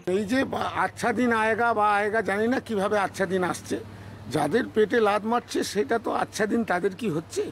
এই যে আচ্ছা দিন আয়েগা বা আয়েগা জানি না কিভাবে আচ্ছা দিন আসছে, যাদের পেটে লাথ মারছে সেটা তো আচ্ছা দিন তাদের কি হচ্ছে।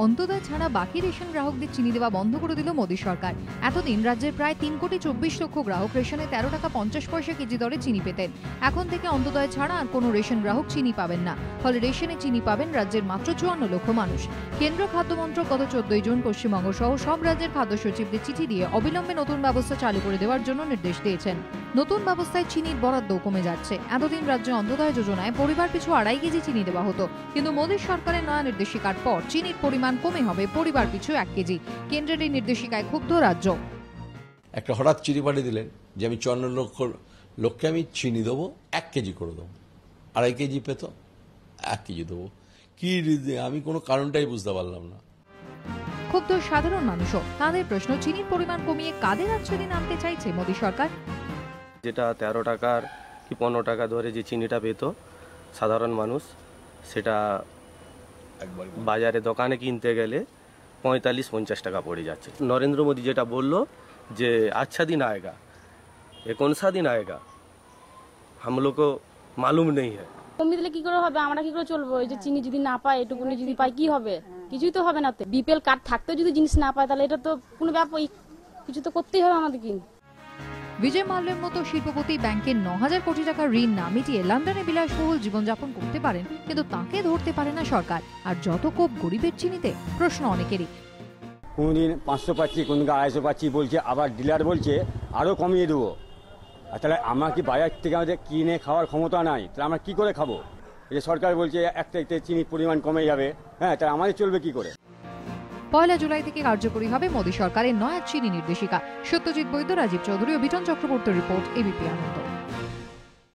অন্তোদয় ছাড়া বাকি রেশন গ্রাহকদের চিনি দেওয়া বন্ধ করে দিল মোদী সরকার। এতদিন রাজ্যের প্রায় 3,24,00,000 গ্রাহক রেশনে 13 টাকা 50 পয়সা কেজি দরে চিনি পেতেন। এখন থেকে অন্তোদয় ছাড়া আর কোনো রেশন গ্রাহক চিনি পাবেন না। ফলে রেশনে চিনি পাবেন রাজ্যের মাত্র 54 লক্ষ মানুষ। কেন্দ্র খাদ্য মন্ত্রক গত 14 জুন পশ্চিমবঙ্গ সহ সব রাজ্যের খাদ্য সচিবদের চিঠি দিয়ে অবিলম্বে নতুন ব্যবস্থা চালু করে দেওয়ার জন্য নির্দেশ দিয়েছেন। নতুন ব্যবস্থায় চিনির বরাদ্দও কমে যাচ্ছে। এতদিন রাজ্যে অন্তোদয় যোজনায় পরিবার পিছু 2.5 কেজি চিনি দেওয়া হতো, কিন্তু মোদী সরকারের নয়া নির্দেশিকার পর চিনির পরিমাণ কমে হবে পরিবার পিছু 1 কেজি। কেন্দ্রের এই নির্দেশিকায় ক্ষুব্ধ রাজ্য। একটা হঠাৎ চিঠি পাঠিয়ে দিলেন যে আমি 54 লক্ষ লোককে আমি চিনি দেবো, 1 কেজি করে দেবো। 2.5 কেজি পেত, 1 কেজি দেবো। কি আমি কোনো কারণটাই বুঝতে পারলাম না। ক্ষুব্ধ সাধারণ মানুষও। তাদের প্রশ্ন, চিনির পরিমাণ কমিয়ে কাদের আচ্ছাদিন আনতে চাইছে মোদী সরকার? যেটা 13 টাকার কি 15 টাকা ধরে যে চিনিটা পেত সাধারণ মানুষ, সেটা বাজারে দোকানে কিনতে গেলে 45-50 টাকা পড়ে যাচ্ছে। নরেন্দ্র মোদী যেটা বলল যে अच्छा दिन आएगा, ये कौन सा दिन आएगा हम लोग को मालूम नहीं है। কমিয়ে দিলে কি করে হবে, আমরা কি করে চলবো? এই যে চিনি যদি না পাই, এটুকুনি যদি পাই কি হবে? কিছুই তো হবে না। বিপিএল কার্ড থাকতেও যদি জিনিস না পায় তাহলে এটা তো কোনো ব্যাপার, কিছু তো করতেই হবে আমাদেরকে। বিজয় মাল্যের মতো শিল্পপতি ব্যাংকের 9,000 কোটি টাকার ঋণ না মিটিয়ে লন্ডনে বিলাসবহুল জীবনযাপন করতে পারেন, কিন্তু তাকে ধরতে পারে না সরকার। আর যত কোপ গরিবের চিনিতে, প্রশ্ন অনেকেরই। কোনদিন 500 পাচ্ছি, কোনদিন 250 পাচ্ছি বলছে, আবার ডিলার বলছে আরও কমিয়ে দেবো। আর তাহলে আমরা কি বাজার থেকে আমাদের কিনে খাওয়ার ক্ষমতা নাই, তাহলে আমরা কি করে খাবো? এই যে সরকার বলছে 1 তারিখে চিনির পরিমাণ কমে যাবে, হ্যাঁ, তাহলে আমাদের চলবে কি করে? 1 জুলাই থেকে কার্যকরী হবে মোদী সরকারের নয়া চিনি নির্দেশিকা। সত্যজিৎ বৈদ্য, রাজীব চৌধুরী ও বিটন চক্রবর্তীর রিপোর্ট, এবিপি আনন্দ।